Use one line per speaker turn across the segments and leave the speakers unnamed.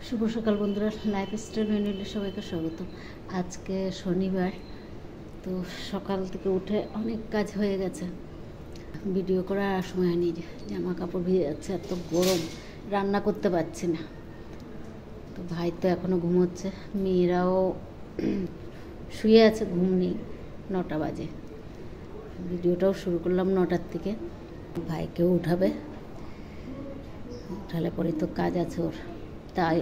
শুভ সকাল বন্ধুরা, লাইফস্টাইল মেনুতে সবাইকে স্বাগত। আজকে শনিবার, তো সকাল থেকে উঠে অনেক কাজ হয়ে গেছে, ভিডিও করার আর সময় হয়নি। জামা কাপড় ভিজে যাচ্ছে, এত গরম, রান্না করতে পারছি না। তো ভাই তো এখনও ঘুমোচ্ছে, মেয়েরাও শুয়ে আছে, ঘুম নেই। 9টা বাজে, ভিডিওটাও শুরু করলাম 9টার থেকে। ভাইকেও উঠাবে, উঠালে পরে তো কাজ আছে ওর, তাই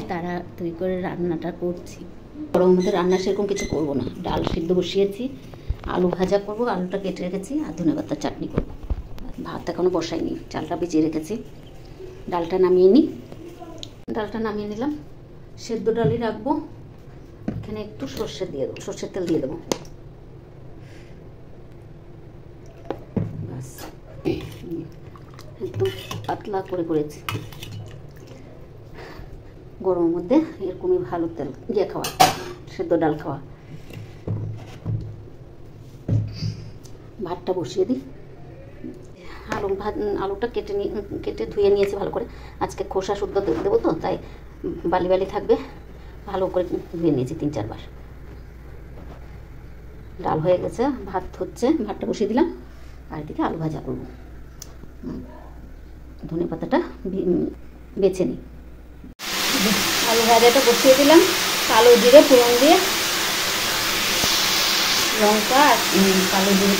তাড়াতাড়ি করে রান্নাটা করছি। গরমের মধ্যে রান্না সেরকম কিছু করবো না, ডাল সিদ্ধ বসিয়েছি, আলু ভাজা করবো, আলুটা কেটে রেখেছি, আর ধনেপাতার চাটনি করবো। ভাত এখনও বসাইনি, চালটা ভিজিয়ে রেখেছি। ডালটা নামিয়ে নিলাম, সেদ্ধ ডালই রাখবো। এখানে একটু সর্ষের তেল দিয়ে দেবো, ব্যাস। একদম পাতলা করেছি। গরমের মধ্যে এরকমই ভালো তেল দিয়ে খাওয়া, সেদ্ধ ডাল খাওয়া। ভাতটা বসিয়ে দিই। আলুটা কেটে ধুয়ে নিয়েছি ভালো করে। আজকে খোসা শুদ্ধ দেবো তো, তাই বালি থাকবে, ভালো করে ধুয়ে নিয়েছি 3-4 বার। ডাল হয়ে গেছে, ভাত হচ্ছে, ভাতটা বসিয়ে দিলাম। আর এদিকে আলু ভাজা করবো। ধনেপাতাটা বেছে নিই। আলু ভাজাটা বসিয়ে দিলাম, কালো জিরে ফোড়ন দিয়ে, লঙ্কা আর কালো জিরে,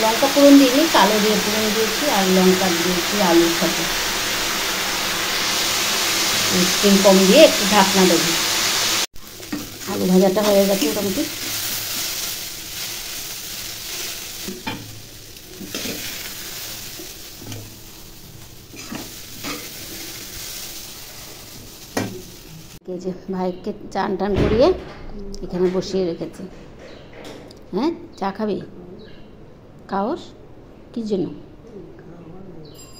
লঙ্কা ফোড়ন দিইনি, কালো জিরে ফোড়ন দিয়েছি, আর লঙ্কা দিয়েছি আলুর সাথে। স্টিম কম দিয়ে একটু ঢাকনা দেবো। আলু ভাজাটা হয়ে গেছে মোটামুটি। এই যে ভাইকে চান টান করিয়ে এখানে বসিয়ে রেখেছি। হ্যাঁ, চা খাবি? খাওস? কি জন্য?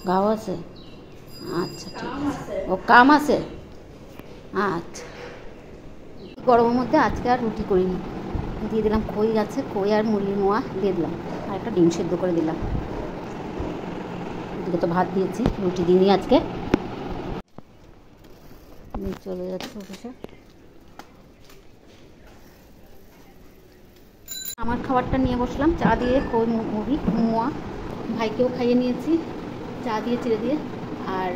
গাও আছে? আচ্ছা, ঠিক আছে। ও কাম আছে? আচ্ছা। গরমের মধ্যে আজকে আর রুটি করিনি, দিয়ে দিলাম খই আছে, খই আর মুড়ির মোয়া দিয়ে দিলাম, আর একটা ডিম সেদ্ধ করে দিলাম। এদিকে তো ভাত দিয়েছি, রুটি দিইনি আজকে। চলে যাচ্ছে অফিসে। আমার খাবারটা নিয়ে বসলাম, চা দিয়ে, খই মুড়ি মোয়া। ভাইকেও খাইয়ে নিয়েছি চা দিয়ে চিড়ে দিয়ে, আর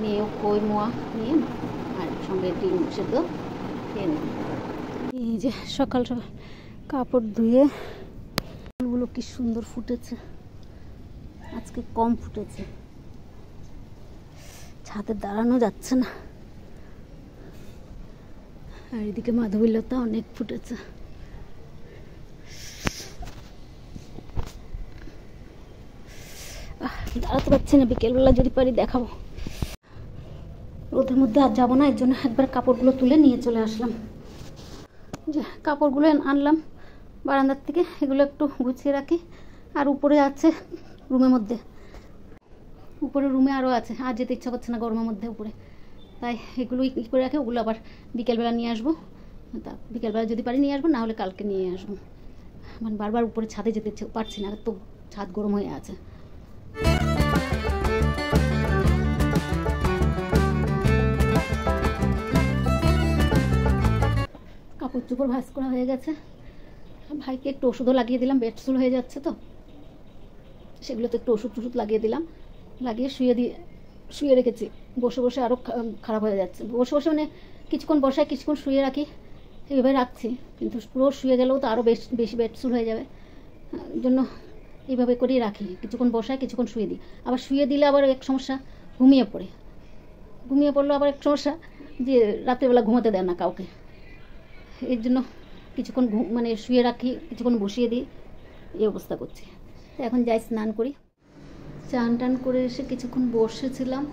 মেয়েও খই মোয়া নিয়ে, আর সঙ্গে ডিম সেদ্ধ খেয়ে নিই। এই যে সকাল কাপড় ধুয়ে, ফুলগুলো কি সুন্দর ফুটেছে, আজকে কম ফুটেছে, ছাদে দাঁড়ানো যাচ্ছে না। আর এদিকে মাধবীলতা অনেক ফুটেছে। দাঁড়াতে পারছি না, বিকেলবেলা যদি পারি দেখাবো। রোদের মধ্যে আর যাবো না, এর জন্য একবার কাপড়গুলো তুলে নিয়ে চলে আসলাম। যে কাপড়গুলো আনলাম বারান্দার থেকে, এগুলো একটু গুছিয়ে রাখি। আর উপরে আছে রুমের মধ্যে, উপরে রুমে আরও আছে, আর যেতে ইচ্ছা করছে না গরমের মধ্যে উপরে, তাই এগুলোই করে রাখি। ওগুলো আবার বিকেলবেলা নিয়ে আসবো, তা বিকেলবেলা যদি পারি নিয়ে আসবো, না হলে কালকে নিয়ে আসবো। মানে বারবার উপরে ছাদে যেতে পারছি না, তো ছাদ গরম হয়ে আছে। কাপড় চোপড় ভাঁজ করা হয়ে গেছে। ভাইকে একটু ওষুধও লাগিয়ে দিলাম, বেডসুল হয়ে যাচ্ছে তো, সেগুলোতে একটু ওষুধ লাগিয়ে দিলাম, লাগিয়ে শুয়ে রেখেছি। বসে আরও খারাপ হয়ে যাচ্ছে। বসে মানে কিছুক্ষণ বসায়, কিছুক্ষণ শুয়ে রাখি, এইভাবে রাখছি। কিন্তু পুরো শুয়ে গেলেও তো আরও বেশি বেডসুল হয়ে যাবে, জন্য এইভাবে করেই রাখি। কিছুক্ষণ বসায়, কিছুক্ষণ শুয়ে দিই। আবার শুয়ে দিলে আবার এক সমস্যা, ঘুমিয়ে পড়লো আবার এক সমস্যা, যে রাত্রেবেলা ঘুমাতে দেয় না কাউকে। এর জন্য কিছুক্ষণ মানে শুয়ে রাখি, কিছুক্ষণ বসিয়ে দিই, এই অবস্থা করছি। তো এখন যাই স্নান করি। চান টান করে এসে কিছুক্ষণ বসেছিলাম।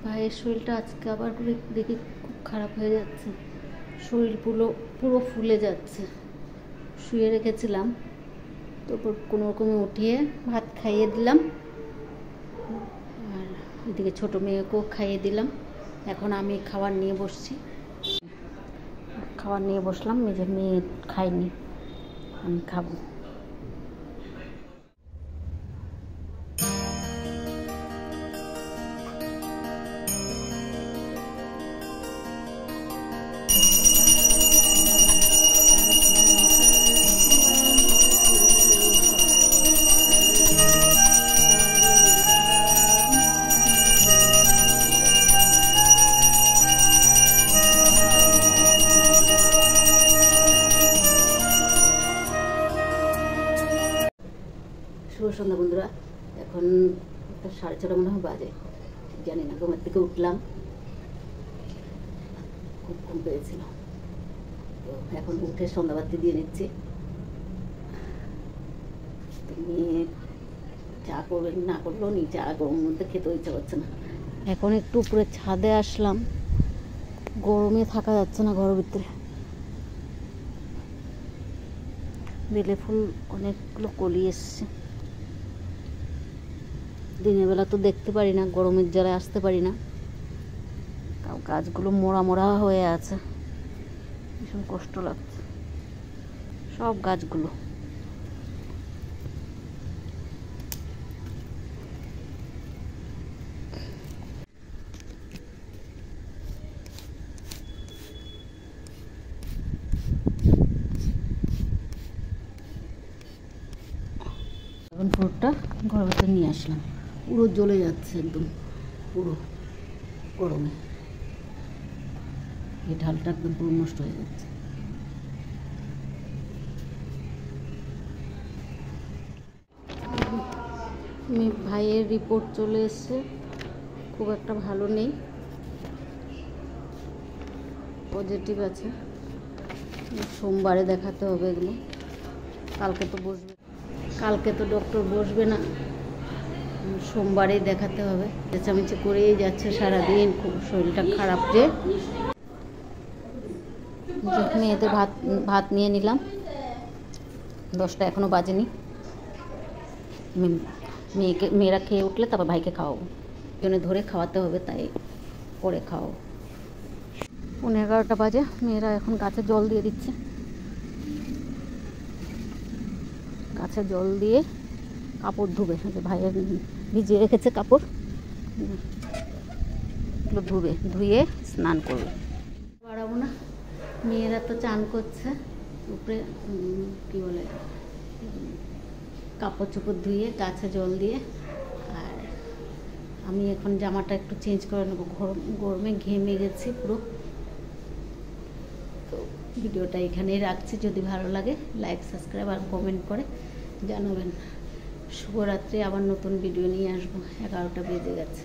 ভাইয়ের শরীরটা আজকে আবার করে দেখি খুব খারাপ হয়ে যাচ্ছে, শরীর পুরো ফুলে যাচ্ছে। শুয়ে রেখেছিলাম, তারপর কোনো রকমে উঠিয়ে ভাত খাইয়ে দিলাম, আর এদিকে ছোটো মেয়েকেও খাইয়ে দিলাম। এখন আমি খাবার নিয়ে বসলাম। মেয়ে খাইনি, আমি খাবো। সন্ধ্যা বন্ধুরা, এখন 6:30 মনে হয় বাজে, জানি না। ঘুমের থেকে উঠলাম, খুব ঘুম পেয়েছিল, তো এখন উঠে সন্ধ্যাবাতি দিয়ে নিচ্ছি। তুমি চা করবেন না করলেও নি, চা গরমের মধ্যে খেতে ইচ্ছা করছে না। এখন একটু উপরে ছাদে আসলাম, গরমে থাকা যাচ্ছে না ঘরের ভিতরে। বেলে ফুল অনেকগুলো কলি এসছে, দিনের বেলা তো দেখতে পারি না, গরমের জ্বালায় আসতে পারি না। তাও গাছগুলো মোড়া মোড়া হয়ে আছে, ভীষণ কষ্ট লাগছে সব গাছগুলো। এখন পুরোটা ঘরের ভিতরে নিয়ে আসলাম, পুরো জ্বলে যাচ্ছে একদম, পুরো গরমে এই ঢালটা একদম পুরো নষ্ট হয়ে যাচ্ছে। ভাইয়ের রিপোর্ট চলে এসছে, খুব একটা ভালো নেই, পজিটিভ আছে। সোমবারে দেখাতে হবে এগুলো, কালকে তো বসবে, কালকে তো ডক্টর বসবে না, সোমবারেই দেখাতে হবে। চেঁচামেচি করেই যাচ্ছে সারাদিন, খুব শরীরটা খারাপ। যে মেয়েদের ভাত নিয়ে নিলাম, 10টা এখনও বাজেনি। মেয়েরা খেয়ে উঠলে তারপর ভাইকে খাওয়াবো, জন্য ধরে খাওয়াতে হবে, তাই পরে খাওয়াবো। 11:30 বাজে, মেয়েরা এখন গাছে জল দিয়ে দিচ্ছে। গাছে জল দিয়ে কাপড় ধুবে, ভাইয়ের ভিজিয়ে রেখেছে কাপড়, এগুলো ধুয়ে স্নান করবে। বাড়াবো না, মেয়েরা তো চান করছে উপরে, কী বলে, কাপড় চোপড় ধুয়ে গাছে জল দিয়ে। আর আমি এখন জামাটা একটু চেঞ্জ করে নেবো, গরমে ঘেমে গেছি পুরো। তো ভিডিওটা এখানেই রাখছি, যদি ভালো লাগে লাইক, সাবস্ক্রাইব আর কমেন্ট করে জানাবেন। শুভরাত্রি, আবার নতুন ভিডিও নিয়ে আসবো। 11টা বেজে গেছে।